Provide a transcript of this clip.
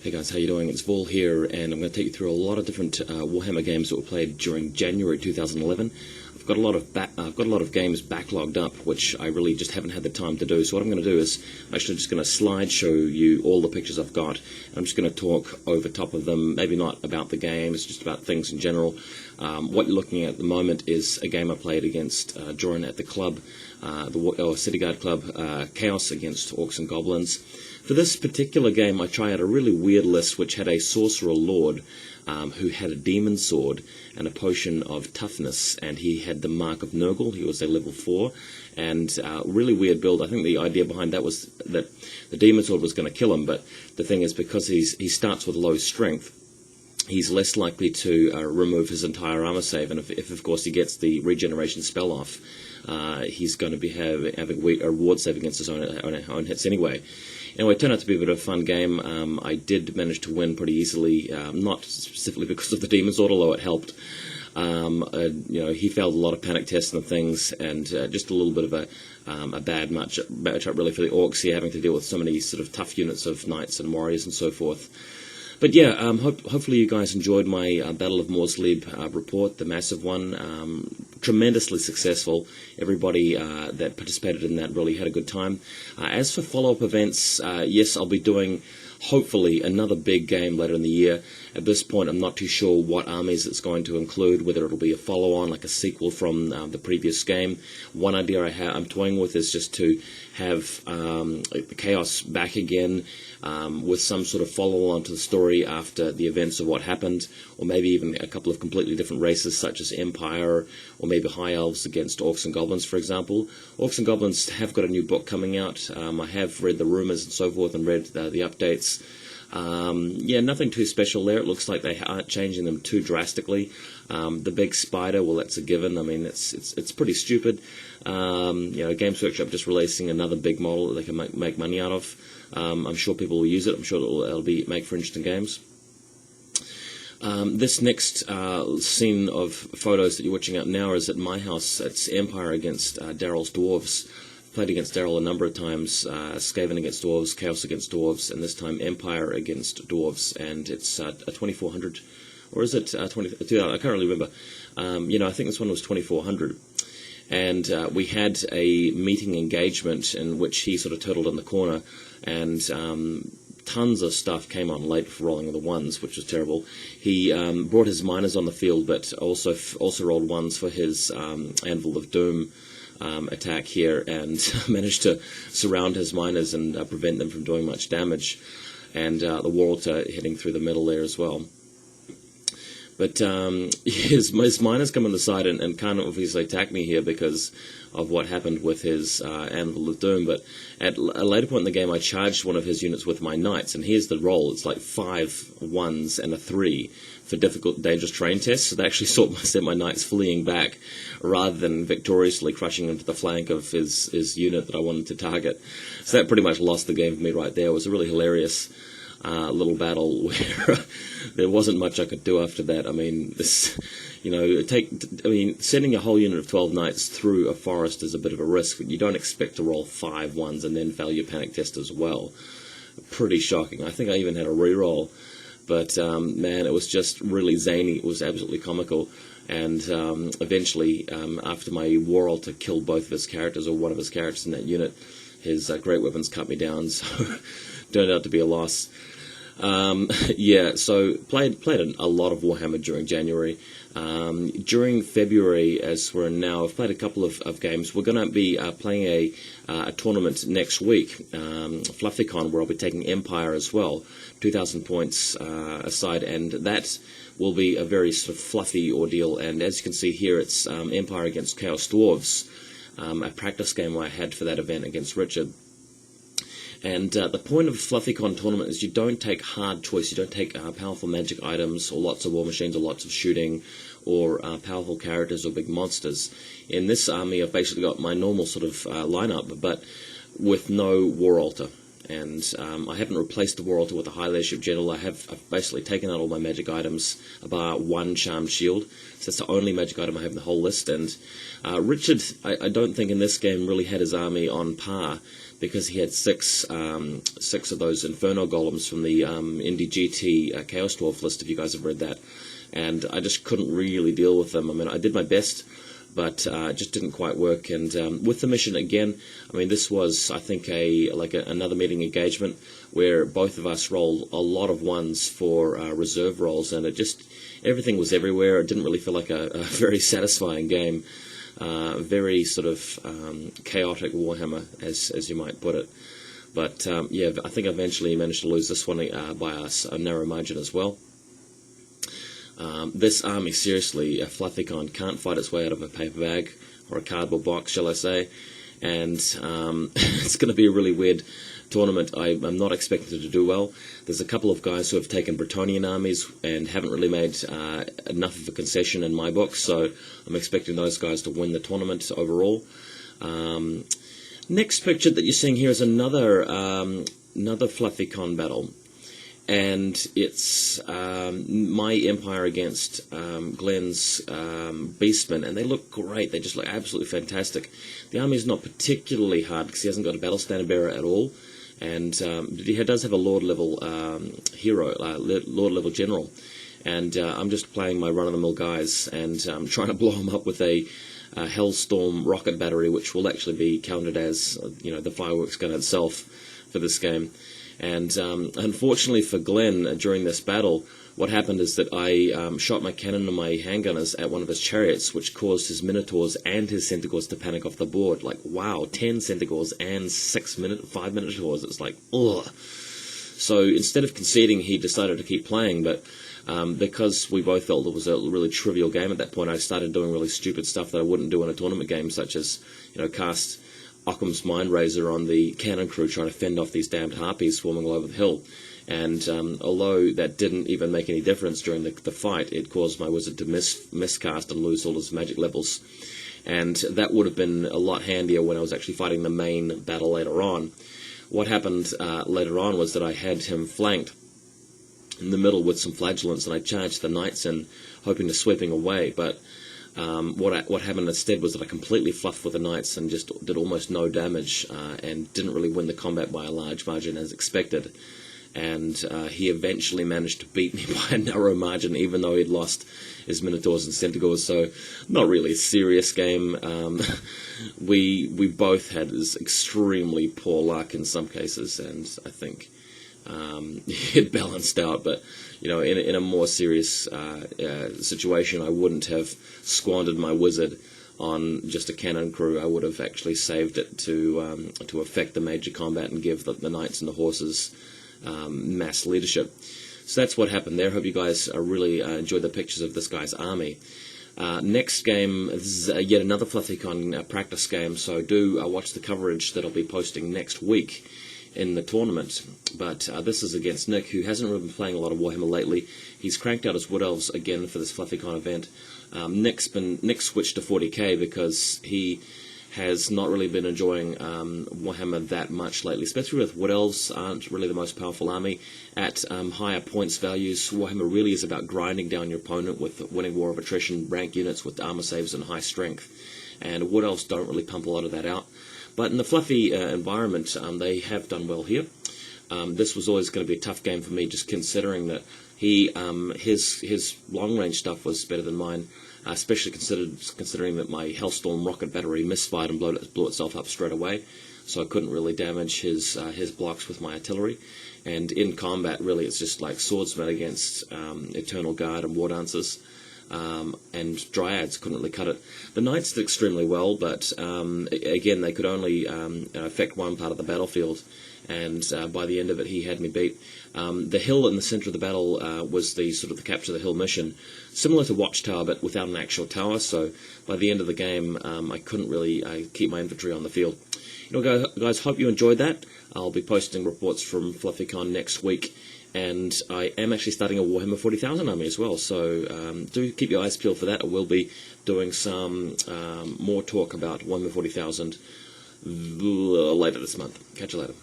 Hey guys, how you doing? It's Vol here, and I'm going to take you through a lot of different Warhammer games that were played during January 2011. I've got a lot of games backlogged up, which I really just haven't had the time to do. So what I'm going to do is I'm actually just going to slideshow you all the pictures I've got. And I'm just going to talk over top of them, maybe not about the games, just about things in general. What you're looking at the moment is a game I played against Joran at the club, the City Guard Club, Chaos against Orcs and Goblins. For this particular game, I tried out a really weird list which had a Sorcerer Lord who had a Demon Sword and a Potion of Toughness, and he had the Mark of Nurgle. He was a level 4, and really weird build. I think the idea behind that was that the Demon Sword was going to kill him, but the thing is, because he starts with low strength, he's less likely to remove his entire armor save, and if of course he gets the regeneration spell off, he's going to be having a reward save against his own hits anyway. Anyway, it turned out to be a bit of a fun game. I did manage to win pretty easily, not specifically because of the Demon Sword, although it helped. He failed a lot of panic tests and things, and just a little bit of a bad matchup really for the Orcs here, having to deal with so many sort of tough units of Knights and Warriors and so forth. But yeah, hopefully you guys enjoyed my Battle of Morsleb report, the massive one. Tremendously successful. Everybody that participated in that really had a good time. As for follow-up events, yes, I'll be doing hopefully another big game later in the year. At this point, I'm not too sure what armies it's going to include, whether it'll be a follow-on, like a sequel from the previous game. One idea I'm toying with is just to have Chaos back again with some sort of follow-on to the story after the events of what happened, or maybe even a couple of completely different races, such as Empire, or maybe High Elves against Orcs and Goblins, for example. Orcs and Goblins have got a new book coming out. I have read the rumours and so forth and read the updates. Yeah, nothing too special there. It looks like they aren't changing them too drastically. The big spider, well, that's a given. I mean, it's pretty stupid. Games Workshop just releasing another big model that they can make money out of. I'm sure people will use it. I'm sure it'll make for interesting games. This next scene of photos that you're watching out now is at my house. It's Empire against Daryl's Dwarves. Played against Daryl a number of times, Skaven against Dwarves, Chaos against Dwarves, and this time Empire against Dwarves, and it's a 2400, or is it 20? I can't really remember. I think this one was 2400, and we had a meeting engagement in which he sort of turtled in the corner, and tons of stuff came on late for rolling the ones, which was terrible. He brought his miners on the field, but also rolled ones for his Anvil of Doom attack here, and managed to surround his miners and prevent them from doing much damage, and the Waralter hitting through the middle there as well. But his miners come on the side and can't obviously attack me here because of what happened with his Anvil of Doom, but at a later point in the game I charged one of his units with my Knights, and here's the roll. It's like 5 1s and a 3 for difficult, dangerous terrain tests, so they actually sent my Knights fleeing back rather than victoriously crushing into the flank of his unit that I wanted to target. So that pretty much lost the game for me right there. It was a really hilarious little battle where there wasn't much I could do after that. I mean, sending a whole unit of 12 Knights through a forest is a bit of a risk, but you don't expect to roll 5 1s and then fail your panic test as well. Pretty shocking. I think I even had a reroll. But, man, it was just really zany. It was absolutely comical. And eventually, after my Waralter killed both of his characters, or one of his characters in that unit, his great weapons cut me down, so turned out to be a loss. Yeah, so played a lot of Warhammer during January. During February, as we're in now, I've played a couple of games. We're going to be playing a tournament next week, FluffyCon, where I'll be taking Empire as well, 2,000 points aside, and that will be a very sort of fluffy ordeal. And as you can see here, it's Empire against Chaos Dwarves, a practice game I had for that event against Richard. And the point of FluffyCon tournament is you don't take hard choice, you don't take powerful magic items, or lots of war machines, or lots of shooting, or powerful characters, or big monsters. In this army, I've basically got my normal sort of lineup, but with no Waralter. And I haven't replaced the Waralter with a high leadership general. I've basically taken out all my magic items, about 1 charmed shield. So that's the only magic item I have in the whole list. And Richard, I don't think in this game really had his army on par because he had six of those Inferno Golems from the Indie GT Chaos Dwarf list, if you guys have read that. And I just couldn't really deal with them. I mean, I did my best, but it just didn't quite work. And with the mission, again, I mean, this was, I think, another meeting engagement where both of us rolled a lot of ones for reserve rolls, and everything was everywhere. It didn't really feel like a very satisfying game. Very sort of chaotic Warhammer, as you might put it. But yeah, I think I eventually managed to lose this one by a narrow margin as well. This army, seriously, Fluffycon can't fight its way out of a paper bag, or a cardboard box, shall I say, and it's going to be a really weird tournament. I'm not expecting it to do well. There's a couple of guys who have taken Bretonnian armies and haven't really made enough of a concession in my book, so I'm expecting those guys to win the tournament overall. Next picture that you're seeing here is another Fluffycon battle. And it's my Empire against Glenn's Beastmen, and they look great. They just look absolutely fantastic. The army is not particularly hard because he hasn't got a battle standard bearer at all, and he does have a Lord level hero, Lord level general. And I'm just playing my run-of-the-mill guys, and I'm trying to blow them up with a Hellstorm rocket battery, which will actually be counted as the fireworks gun itself for this game. And unfortunately for Glenn, during this battle, what happened is that I shot my cannon and my handgunners at one of his chariots, which caused his Minotaurs and his Centaurs to panic off the board. Like, wow, 10 Centaurs and 5 Minotaurs. It's like, ugh. So instead of conceding, he decided to keep playing, but because we both felt it was a really trivial game at that point, I started doing really stupid stuff that I wouldn't do in a tournament game, such as, cast Occam's Mind Razor on the cannon crew trying to fend off these damned harpies swarming all over the hill. And although that didn't even make any difference during the fight, it caused my wizard to miscast and lose all his magic levels. And that would have been a lot handier when I was actually fighting the main battle later on. What happened later on was that I had him flanked in the middle with some flagellants, and I charged the knights in, hoping to sweep him away, but what happened instead was that I completely fluffed with the knights and just did almost no damage, and didn't really win the combat by a large margin as expected. And he eventually managed to beat me by a narrow margin, even though he'd lost his Minotaurs and Centaurs. So, not really a serious game. We both had this extremely poor luck in some cases, and I think it balanced out. But in a more serious situation, I wouldn't have squandered my wizard on just a cannon crew. I would have actually saved it to affect the major combat and give the knights and the horses mass leadership. So that's what happened there. Hope you guys really enjoyed the pictures of this guy's army. Next game, this is yet another Fluffycon practice game, so do watch the coverage that I'll be posting next week in the tournament. But this is against Nick, who hasn't really been playing a lot of Warhammer lately. He's cranked out his Wood Elves again for this Fluffycon event. Nick switched to 40k because he has not really been enjoying Warhammer that much lately, especially with Wood Elves aren't really the most powerful army. At higher points values, Warhammer really is about grinding down your opponent with winning War of Attrition rank units with armor saves and high strength, and Wood Elves don't really pump a lot of that out. But in the fluffy environment, they have done well here. This was always going to be a tough game for me, just considering that his long-range stuff was better than mine, especially considering that my Hellstorm rocket battery misfired and blew itself up straight away, so I couldn't really damage his blocks with my artillery. And in combat, really, it's just like swordsmen against Eternal Guard and War Dancers. And Dryads couldn't really cut it. The Knights did extremely well, but again, they could only affect one part of the battlefield, and by the end of it, he had me beat. The hill in the center of the battle was the capture the hill mission, similar to Watchtower, but without an actual tower. So by the end of the game, I couldn't really keep my infantry on the field. Guys, hope you enjoyed that. I'll be posting reports from Fluffycon next week. And I am actually starting a Warhammer 40,000 army as well, so do keep your eyes peeled for that. I will be doing some more talk about Warhammer 40,000 later this month. Catch you later.